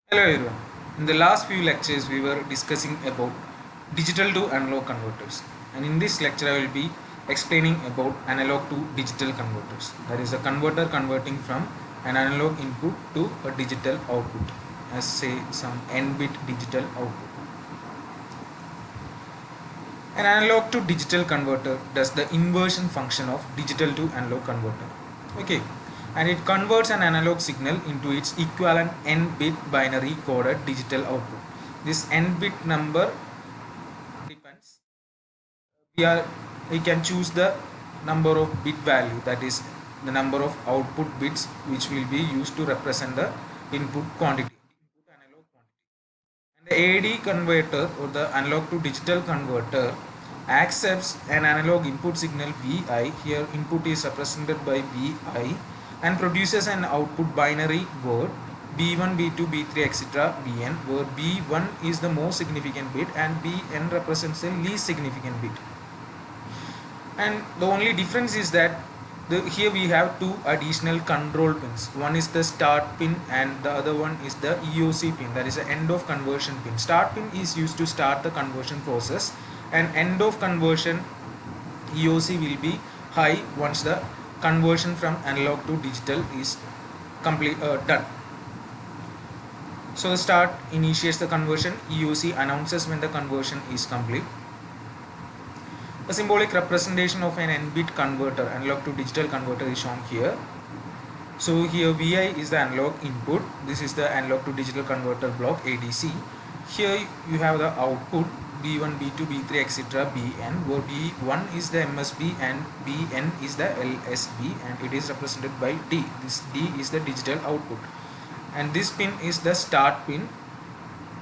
Hello everyone. In the last few lectures we were discussing about digital to analog converters, and in this lecture I will be explaining about analog to digital converters. That is a converter converting from an analog input to a digital output, as say some n-bit digital output. An analog to digital converter does the inversion function of digital to analog converter. Okay, and it converts an analog signal into its equivalent n-bit binary coded digital output. This n-bit number depends. We can choose the number of bit value, that is the number of output bits which will be used to represent the input quantity, input analog quantity. And the AD converter or the analog to digital converter accepts an analog input signal Vi. Here input is represented by Vi, and produces an output binary word B1, B2, B3, etc. Bn, where B1 is the most significant bit and Bn represents the least significant bit. And the only difference is that here we have two additional control pins. One is the start pin and the other one is the EOC pin, that is the end of conversion pin. Start pin is used to start the conversion process, and end of conversion EOC will be high once the conversion from analog to digital is done. So the start initiates the conversion, EOC announces when the conversion is complete. A symbolic representation of an n-bit converter, analog to digital converter, is shown here. So here Vi is the analog input, this is the analog to digital converter block ADC. Here you have the output B1, B2, B3, etc. Bn, where B1 is the MSB and Bn is the LSB, and it is represented by D. This D is the digital output, and this pin is the start pin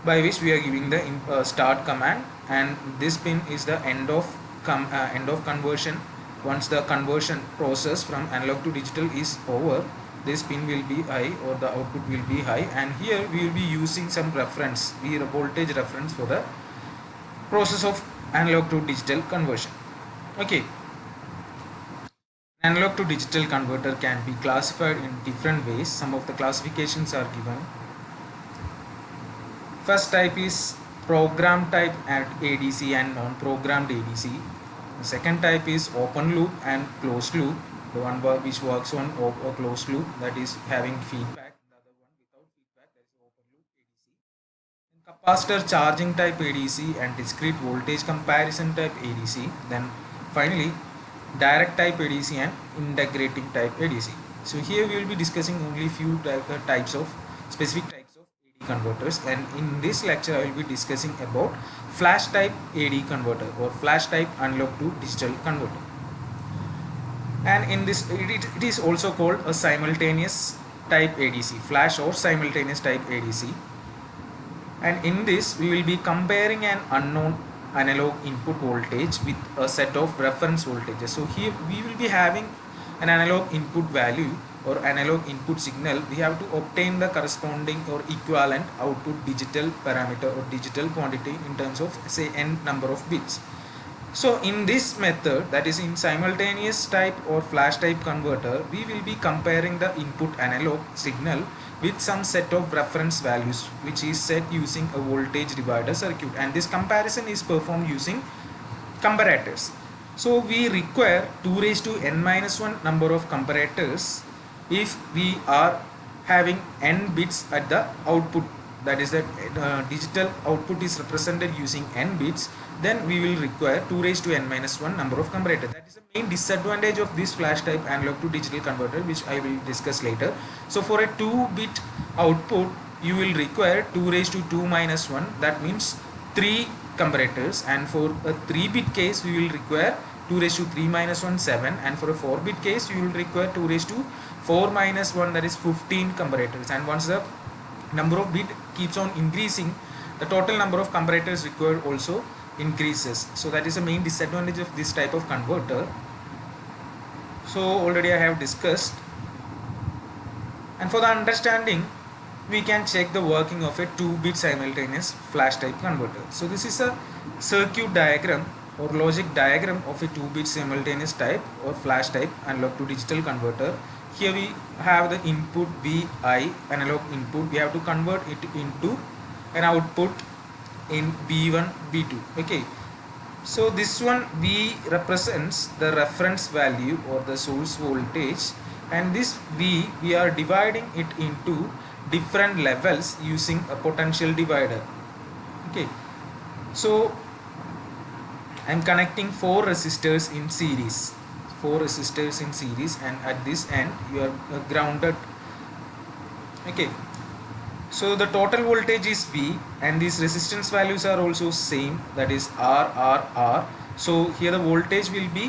by which we are giving the start command, and this pin is the end of conversion. Once the conversion process from analog to digital is over, this pin will be high or the output will be high, and here we will be using some reference, voltage reference for the process of analog to digital conversion. Okay, analog to digital converter can be classified in different ways. Some of the classifications are given. First type is program type at ADC and non-programmed ADC. The second type is open loop and closed loop. The one which works on a closed loop, that is having feedback. The other one without feedback, that is open loop ADC. And capacitor charging type ADC and discrete voltage comparison type ADC. Then finally direct type ADC and integrating type ADC. So here we will be discussing only few types of specific types of AD converters, and in this lecture I will be discussing about flash type AD converter or flash type analog to digital converter. And in this it is also called a simultaneous type ADC, flash or simultaneous type ADC. And in this we will be comparing an unknown analog input voltage with a set of reference voltages. So here we will be having an analog input value or analog input signal. We have to obtain the corresponding or equivalent output digital parameter or digital quantity in terms of say n number of bits. So in this method, that is in simultaneous type or flash type converter, we will be comparing the input analog signal with some set of reference values which is set using a voltage divider circuit, and this comparison is performed using comparators. So we require 2 raised to n minus 1 number of comparators if we are having n bits at the output, that is that digital output is represented using n bits, then we will require 2 raised to n minus 1 number of comparators. That is the main disadvantage of this flash type analog to digital converter, which I will discuss later. So for a 2-bit output you will require 2 raised to 2 minus 1, that means 3 comparators, and for a 3-bit case we will require 2 raised to 3 minus 1, 7, and for a 4-bit case you will require 2 raised to 4 minus 1, that is 15 comparators. And once the number of bit keeps on increasing, the total number of comparators required also increases. So that is the main disadvantage of this type of converter. So already I have discussed, and for the understanding we can check the working of a 2-bit simultaneous flash type converter. So this is a circuit diagram or logic diagram of a 2-bit simultaneous type or flash type analog to digital converter. here we have the input Vi, analog input. We have to convert it into an output in B1, B2. Okay, so this one V represents the reference value or the source voltage, and this V we are dividing it into different levels using a potential divider. Okay, so I'm connecting 4 resistors in series, and at this end you are grounded. Okay, so the total voltage is V, and these resistance values are also same, that is R. So here the voltage will be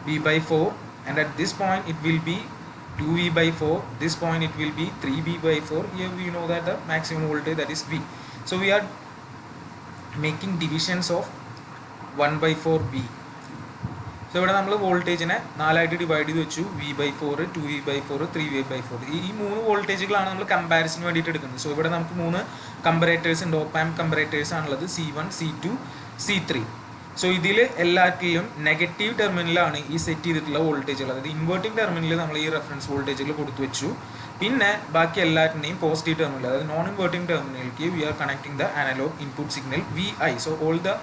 V by 4, and at this point it will be 2V by 4, this point it will be 3V by 4. Here we know that the maximum voltage, that is V. So we are making divisions of 1 by 4 V. So ഇവിടെ നമ്മൾ വോൾട്ടേജിനെ 4 ആയിട്ട് divide ചെയ്ത് വെച്ചു. V by 4, 2V by 4, 3V by 4. ഈ 3 വോൾട്ടേജുകളാണ് നമ്മൾ കമ്പാരിസന് വേണ്ടിയിട്ട് എടുക്കുന്നത്. സോ ഇവിടെ നമുക്ക് 3 കമ്പറേറ്റേഴ്സ് ഉണ്ട്, ഓപ്പ് ആംപ് കമ്പറേറ്റേഴ്സ് ആണുള്ളത്, C1, C2, C3. സോ ഇതിൽ എല്ലാറ്റിലും നെഗറ്റീവ് ടെർമിനലാണ് ഈ സെറ്റ് ചെയ്തിട്ടുള്ള വോൾട്ടേജുകൾ. അതായത് ഇൻവേർട്ടിംഗ് ടെർമിനലിൽ നമ്മൾ ഈ റെഫറൻസ് വോൾട്ടേജുകൾ കൊടുത്തു വെച്ചു. പിന്നെ ബാക്കി എല്ലാറ്റിനെയും പോസിറ്റീവ് ടെർമിനൽ, അതായത് നോൺ ഇൻവേർട്ടിംഗ് ടെർമിനലിലേക്ക് we are connecting the analog input signal VI. So all the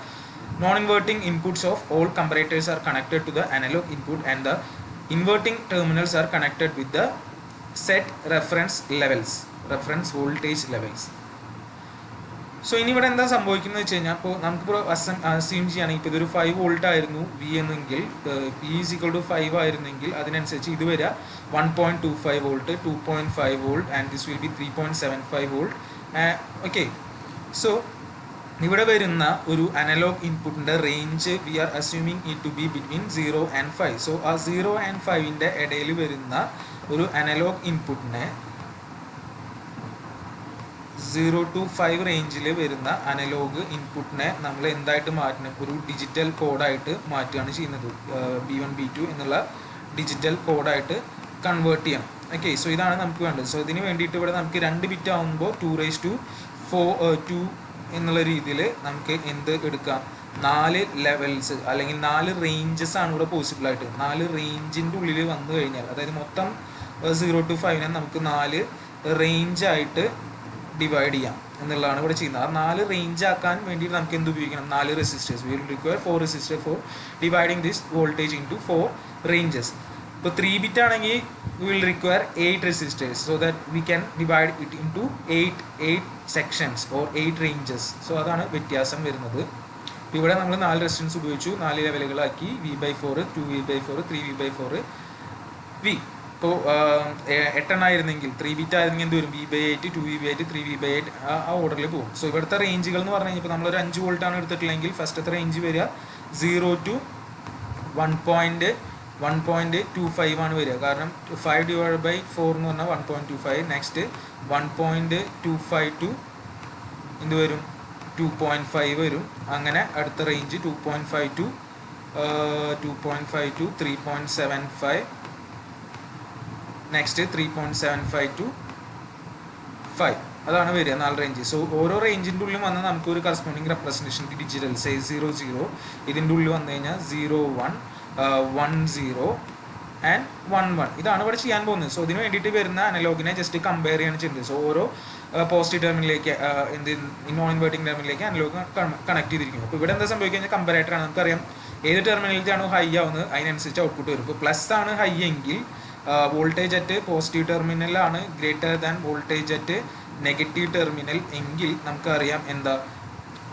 non-inverting inputs of all comparators are connected to the analog input, and the inverting terminals are connected with the set reference voltage levels. So ഇനി ഇവിടെ എന്താ സംഭവിക്കുന്നത് വെച്ച് കഴിഞ്ഞാൽ, ഇപ്പോൾ നമുക്കിപ്പോൾ assume ചെയ്യുകയാണെങ്കിൽ ഇപ്പോൾ ഇതൊരു 5 വോൾട്ട് ആയിരുന്നു V എന്നെങ്കിൽ, V is equal to 5 ആയിരുന്നെങ്കിൽ അതിനനുസരിച്ച് ഇത് വരിക 1.25 volt, 2.5 volt, and this will be 3.75 volt. Okay, so ഇവിടെ വരുന്ന ഒരു അനലോഗ് ഇൻപുട്ടിൻ്റെ range we are assuming it to be between 0 and 5. So ആ 0 and 5ൻ്റെ ഇടയിൽ വരുന്ന ഒരു അനലോഗ് ഇൻപുട്ടിനെ 0 to 5 റേഞ്ചിൽ വരുന്ന അനലോഗ് ഇൻപുട്ടിനെ നമ്മൾ എന്തായിട്ട് മാറ്റണം, ഒരു ഡിജിറ്റൽ കോഡായിട്ട് മാറ്റുകയാണ് ചെയ്യുന്നത്. B1, B2 എന്നുള്ള ഡിജിറ്റൽ കോഡായിട്ട് കൺവേർട്ട് ചെയ്യണം. ഓക്കെ, സോ ഇതാണ് നമുക്ക് വേണ്ടത്. സോ ഇതിന് വേണ്ടിയിട്ട് ഇവിടെ നമുക്ക് 2 ബിറ്റ് ആകുമ്പോൾ 2 എന്നുള്ള രീതിയിൽ നമുക്ക് എന്ത് എടുക്കാം, 4 ലെവൽസ് അല്ലെങ്കിൽ 4 റേഞ്ചസ് ആണ് ഇവിടെ പോസിബിൾ ആയിട്ട്. 4 റേഞ്ചിൻ്റെ ഉള്ളിൽ വന്നു കഴിഞ്ഞാൽ, അതായത് മൊത്തം 0 to 5നെ നമുക്ക് 4 റേഞ്ചായിട്ട് ഡിവൈഡ് ചെയ്യാം എന്നുള്ളതാണ് ഇവിടെ ചെയ്യുന്നത്. ആ 4 റേഞ്ച് ആക്കാൻ വേണ്ടിയിട്ട് നമുക്ക് എന്ത് ഉപയോഗിക്കണം, 4 resistors. We will require 4 resistor for dividing this voltage in to 4 ranges. ഇപ്പോൾ 3 ബിറ്റ് ആണെങ്കിൽ we will require 8 resistors, so that we can divide it into 8 sections or 8 ranges. So അതാണ് വ്യത്യാസം വരുന്നത്. ഇവിടെ നമ്മൾ 4 റെസിസ്റ്റൻസ് ഉപയോഗിച്ചു, 4 ലെവലുകളാക്കി, V by 4, 2V by 4, 3V by 4 V. ഇപ്പോൾ 8 ആയിരുന്നെങ്കിൽ 3 ബിറ്റ് ആയിരുന്നെങ്കിൽ എന്ത് വരും, V by 8, 2V by 8, 3V by 8 ആ ഓർഡറിൽ പോകും. സോ ഇവിടുത്തെ റേഞ്ചുകൾ എന്ന് പറഞ്ഞു കഴിഞ്ഞാൽ, ഇപ്പോൾ നമ്മളൊരു 5 വോൾട്ടാണ് എടുത്തിട്ടില്ലെങ്കിൽ ഫസ്റ്റത്തെ റേഞ്ച് വരിക 0 to 1.25 ആണ് വരിക. കാരണം 5 divided by 4 എന്ന് പറഞ്ഞാൽ 1.25. നെക്സ്റ്റ് 1.25 to എന്ത് വരും, 2.5 വരും. അങ്ങനെ അടുത്ത റേഞ്ച് 2.5 to 3.75. Next 3.75 to 5. അതാണ് വരിക 4 റേഞ്ച്. സോ ഓരോ റേഞ്ചിൻ്റെ ഉള്ളിൽ വന്നാൽ നമുക്കൊരു കറസ്പോണ്ടിങ് റെപ്രസെൻറ്റേഷൻ ഡിജിറ്റൽ, സേ 0 ഇതിൻ്റെ ഉള്ളിൽ വന്നു കഴിഞ്ഞാൽ 0 1 1 0 and 1 1. ഇതാണ് ഇവിടെ ചെയ്യാൻ പോകുന്നത്. സോ ഇതിന് വേണ്ടിയിട്ട് വരുന്ന അനലോഗിനെ ജസ്റ്റ് കമ്പയർ ചെയ്യാണ് ചെയ്യുന്നത്. സോ ഓരോ പോസിറ്റീവ് ടെർമിനലിലേക്ക് നോൺ ഇൻവേർട്ടിംഗ് ടെർമിനലിലേക്ക് അനലോഗ് കണക്ട് ചെയ്തിരിക്കും. അപ്പോൾ ഇവിടെ എന്താ സംഭവിക്കുക കഴിഞ്ഞാൽ കമ്പറേറ്ററാണ്. നമുക്കറിയാം ഏത് ടെർമിനലിലാണോ ഹൈ ആവുന്നത് അതിനനുസരിച്ച് ഔട്ട്പുട്ട് വരും. ഇപ്പോൾ പ്ലസ് ആണ് ഹൈ എങ്കിൽ വോൾട്ടേജ് അറ്റ് പോസിറ്റീവ് ടെർമിനലാണ് greater than voltage at negative terminal എങ്കിൽ നമുക്കറിയാം എന്താ,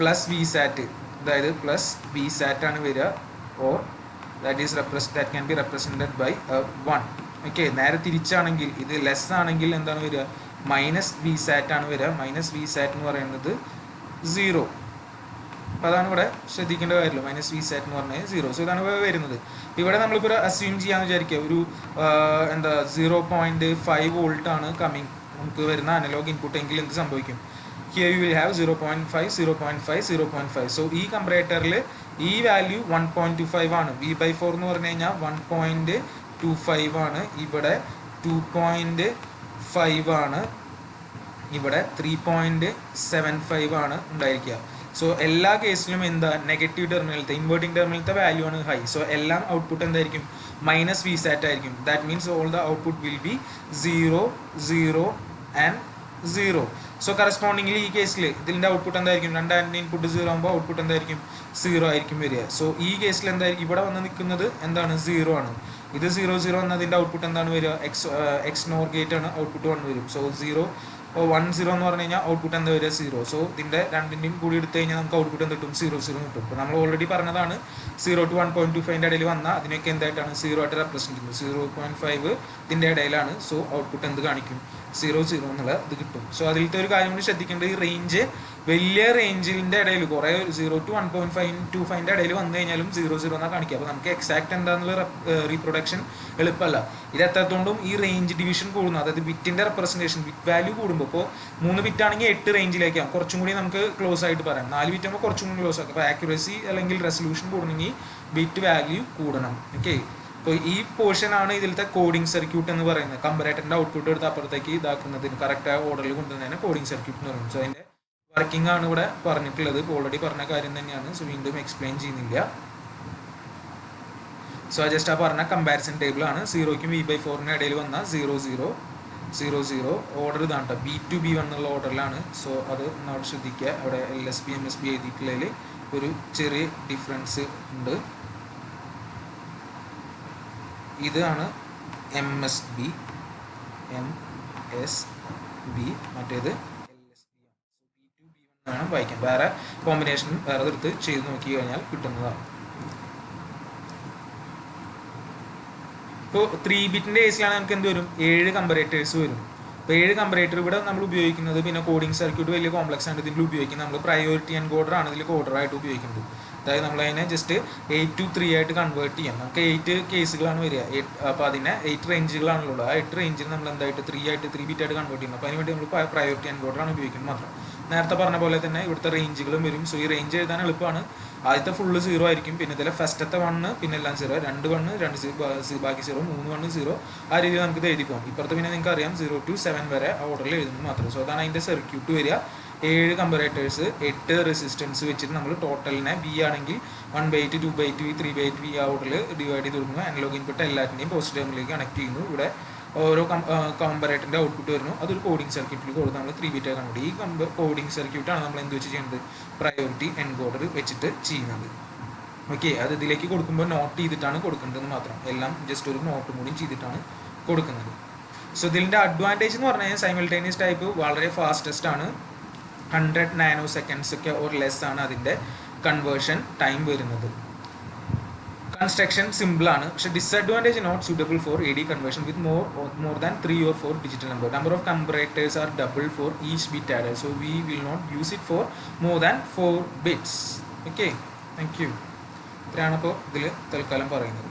പ്ലസ് വി സാറ്റ്, അതായത് പ്ലസ് വി സാറ്റ് ആണ് വരിക, or that can be represented by 1. Okay, നേരെ തിരിച്ചാണെങ്കിൽ ഇത് ലെസ് ആണെങ്കിൽ എന്താണ് വരിക, മൈനസ് വി സാറ്റ് ആണ് വരിക. മൈനസ് വി സാറ്റ് എന്ന് പറയുന്നത് 0. അപ്പോൾ അതാണ് ഇവിടെ ശ്രദ്ധിക്കേണ്ട കാര്യമില്ല, മൈനസ് വി സാറ്റ് എന്ന് പറഞ്ഞാൽ 0. സോ ഇതാണ് വരുന്നത്. ഇവിടെ നമ്മളിപ്പോൾ അസ്യൂം ചെയ്യാന്ന് വിചാരിക്കുക, ഒരു 0.5 വോൾട്ട് ആണ് കമ്മിങ് നമുക്ക് വരുന്ന അനലോഗ് ഇൻപുട്ട് എങ്കിൽ എന്ത് സംഭവിക്കും, here you will have 0.5, 0.5, 0.5. So ഈ കമ്പറേറ്ററിൽ ഈ വാല്യൂ 1.25 ആണ്. V by 4 എന്ന് പറഞ്ഞു കഴിഞ്ഞാൽ 1.25 ആണ്. ഇവിടെ 2.5 ആണ്. ഇവിടെ 3.75 ആണ് ഉണ്ടായിരിക്കുക. സോ എല്ലാ കേസിലും എന്താ നെഗറ്റീവ് ടെർമിനലത്തെ ഇൻവേർട്ടിംഗ് ടെർമിനലത്തെ വാല്യൂ ആണ് ഹൈ. സോ എല്ലാം ഔട്ട്പുട്ട് എന്തായിരിക്കും മൈനസ് വി സാറ്റ് ആയിരിക്കും. That means all the output will be 0 0 and 0. So correspondingly ഈ കേസിൽ ഇതിൻ്റെ ഔട്ട്പുട്ട് എന്തായിരിക്കും, രണ്ടാൻ്റെ ഇൻപുട്ട് 0 ആകുമ്പോൾ ഔട്ട്പുട്ട് എന്തായിരിക്കും 0 ആയിരിക്കും വരിക. സോ ഈ കേസിൽ എന്തായിരിക്കും ഇവിടെ വന്ന് നിൽക്കുന്നത് എന്താണ് 0 ആണ്. ഇത് 0 0 എന്നതിൻ്റെ ഔട്ട്പുട്ട് എന്താണ് വരിക, എക്സ് നോർ ഗേറ്റ് ആണ്, ഔട്ട്പുട്ട് 1 വരും. സോ 0 1 0 എന്ന് പറഞ്ഞു കഴിഞ്ഞാൽ ഔട്ട്പുട്ട് എന്താ വരിക 0. സോ ഇതിൻ്റെ രണ്ടിൻ്റെയും കൂടി എടുത്തു കഴിഞ്ഞാൽ നമുക്ക് ഔട്ട്പുട്ട് എന്ത് കിട്ടും 0 0 കിട്ടും. ഇപ്പോൾ നമ്മൾ ഓൾറെഡി പറഞ്ഞതാണ് 0 to 1.25 ഇടയിൽ വന്നാൽ അതിനൊക്കെ എന്തായിട്ടാണ് 0 ആയിട്ട് റെപ്രസെൻറ്റ് ചെയ്യുന്നത്. 0.5 ഇതിൻ്റെ ഇടയിലാണ്. സോ ഔട്ട്പുട്ട് എന്ത് കാണിക്കും 0 0 എന്നുള്ള ഇത് കിട്ടും. സോ അതിലത്തെ ഒരു കാര്യം കൂടി ശ്രദ്ധിക്കേണ്ടത്, ഈ റേഞ്ച് വലിയ റേഞ്ചിൻ്റെ ഇടയിൽ കുറേ 0 to 1.525 ഇടയിൽ വന്നു കഴിഞ്ഞാലും 0 0 എന്നാണ് കാണിക്കുക. അപ്പോൾ നമുക്ക് എക്സാക്ട് എന്താണെന്നുള്ള റീപ്രൊഡക്ഷൻ എളുപ്പമല്ല. ഇത് എത്രത്തോണ്ടും ഈ റേഞ്ച് ഡിവിഷൻ കൂടുന്നു, അതായത് ബിറ്റിൻ്റെ റെപ്രസെൻറ്റേഷൻ ബിറ്റ് വാല്യൂ കൂടുമ്പോൾ, ഇപ്പോൾ 3 ബിറ്റ് ആണെങ്കിൽ 8 റേഞ്ചിലേക്കാണ്, കുറച്ചും കൂടി നമുക്ക് ക്ലോസ് ആയിട്ട് പറയാം. 4 ബിറ്റ് ആകുമ്പോൾ കുറച്ചും കൂടി ക്ലോസ് ആക്കും. അപ്പോൾ ആക്യുറസി അല്ലെങ്കിൽ റെസൊല്യൂഷൻ കൂടണമെങ്കിൽ ബിറ്റ് വാല്യൂ കൂടണം. ഓക്കെ, അപ്പോൾ ഈ പോർഷൻ ആണ് ഇതിലത്തെ കോഡിംഗ് സർക്യൂട്ട് എന്ന് പറയുന്നത്. കമ്പറേറ്ററിൻ്റെ ഔട്ട്പുട്ട് എടുത്ത് അപ്പുറത്തേക്ക് ഇതാക്കുന്നതിന് കറക്റ്റായ ഓർഡറിൽ കൊണ്ടുവന്നതിന് കോഡിംഗ് സർക്യൂട്ട് എന്ന് പറയുന്നത്. സോ അതിൻ്റെ വർക്കിംഗ് ആണ് ഇവിടെ പറഞ്ഞിട്ടുള്ളത്. ഇപ്പോൾ ഓൾറെഡി പറഞ്ഞ കാര്യം തന്നെയാണ്. സോ വീണ്ടും എക്സ്പ്ലെയിൻ ചെയ്യുന്നില്ല. സോ ജസ്റ്റ് ആ പറഞ്ഞ കമ്പാരിസൺ ടേബിൾ ആണ്. 0ക്കും V/4 ഇടയിൽ വന്ന 0 0 0 0 ഓർഡർ ഇതാണ് കേട്ടോ, B2 B1 എന്നുള്ള ഓർഡറിലാണ്. സോ അത് നമ്മൾ ശ്രദ്ധിക്കുക. അവിടെ LSB MSB എഴുതിയിട്ടുള്ളതിൽ ഒരു ചെറിയ ഡിഫറൻസ് ഉണ്ട്. ഇതാണ് MSB മറ്റേത് LSB ആണ്. B2 B1 വേണം വായിക്കാൻ. വേറെ കോമ്പിനേഷൻ വേറെ എടുത്ത് ചെയ്ത് നോക്കി കഴിഞ്ഞാൽ കിട്ടുന്നതാണ്. ഇപ്പോൾ 3 ബിറ്റിൻ്റെ കേസിലാണ് നമുക്ക് എന്ത് വരും, 7 കമ്പറേറ്റേഴ്സ് വരും. അപ്പോൾ 7 കമ്പറേറ്റർ ഇവിടെ നമ്മൾ ഉപയോഗിക്കുന്നത്, പിന്നെ കോഡിംഗ് സർക്യൂട്ട് വലിയ കോംപ്ലക്സ് ആണ് ഇതിൽ ഉപയോഗിക്കുന്നത്. നമ്മൾ പ്രയോറിറ്റി എൻകോഡർ ആണ് ഇതിൽ കോഡറായിട്ട് ഉപയോഗിക്കുന്നത്. അതായത് നമ്മളതിനെ ജസ്റ്റ് 8 to 3 ആയിട്ട് കൺവേർട്ട് ചെയ്യാം. നമുക്ക് 8 കേസുകളാണ് വരിക. അപ്പോൾ അതിനെ 8 റേഞ്ചുകളാണല്ലോ. ആ 8 റേഞ്ചിൽ നമ്മൾ എന്തായിട്ട് 3 ബിറ്റ് ആയിട്ട് കൺവേർട്ട് ചെയ്യുന്നത്. അപ്പോൾ അതിന് വേണ്ടി നമ്മൾ പ്രയോറിറ്റി എൻകോഡറാണ് ഉപയോഗിക്കുന്നത് മാത്രം. നേരത്തെ പറഞ്ഞ പോലെ തന്നെ ഇവിടുത്തെ റേഞ്ചുകളും വരും. സോ ഈ റേഞ്ച് എഴുതാൻ എളുപ്പമാണ്. ആദ്യത്തെ ഫുള്ള് 0 ആയിരിക്കും, പിന്നെ ഇതിലെ ഫസ്റ്റത്തെ 1 പിന്നെ എല്ലാം 0, 2 1 2 ബാക്കി 0, 3 1 0. ആ രീതിയിൽ നമുക്ക് ഇത് എഴുതി പോകാം. ഇപ്പുറത്ത് പിന്നെ നിങ്ങൾക്ക് അറിയാം 0 to 7 വരെ ആ ഓർഡറിൽ എഴുതുന്നത് മാത്രം. സോ അതാണ് അതിൻ്റെ സർക്യൂട്ട് വരിക. 7 കമ്പറേറ്റേഴ്സ്, 8 റെസിസ്റ്റൻസ് വെച്ചിട്ട് നമ്മൾ ടോട്ടലിനെ B ആണെങ്കിൽ 1/8 2/8 3/8 ആ ഓർഡറിൽ ഡിവൈഡ് ചെയ്ത് കൊടുക്കുന്നു. അനലോഗ് ഇൻപുട്ട് എല്ലാറ്റിനെയും പോസിറ്റീവ് ടേമിലേക്ക് കണക്ട് ചെയ്യുന്നു. ഇവിടെ ഓരോ കമ്പറേറ്ററിൻ്റെ ഔട്ട്പുട്ട് വരുന്നു. അതൊരു കോഡിംഗ് സർക്യൂട്ടിൽ കൊടുത്ത് നമ്മൾ 3 ബിറ്റ് കണ്ടുപിടി. ഈ കോഡിംഗ് സർക്യൂട്ടാണ് നമ്മൾ എന്ത് വെച്ച് ചെയ്യുന്നത്, പ്രയോറിറ്റി എൻകോഡർ വെച്ചിട്ട് ചെയ്യുന്നത്. ഓക്കെ, അത് ഇതിലേക്ക് കൊടുക്കുമ്പോൾ നോട്ട് ചെയ്തിട്ടാണ് കൊടുക്കേണ്ടതെന്ന് മാത്രം. എല്ലാം ജസ്റ്റ് ഒരു നോട്ടും കൂടി ചെയ്തിട്ടാണ് കൊടുക്കുന്നത്. സോ ഇതിൻ്റെ അഡ്വാൻറ്റേജ് എന്ന് പറഞ്ഞു കഴിഞ്ഞാൽ സൈമിൾട്ടേനിയസ് ടൈപ്പ് വളരെ ഫാസ്റ്റസ്റ്റ് ആണ്. 100 നാനോ സെക്കൻഡ്സ് ഒക്കെ ഓർ ലെസ് ആണ് അതിൻ്റെ കൺവേർഷൻ ടൈം വരുന്നത്. കൺസ്ട്രക്ഷൻ സിമ്പിൾ ആണ്. പക്ഷേ disadvantage not suitable for AD conversion with more than 3 or 4 digital number of comparators are double for each bit added. So we will not use it for more than 4 bits. Okay, thank you. ഇത്രയാണ് ഇപ്പോൾ ഇതിൽ തൽക്കാലം പറയുന്നത്.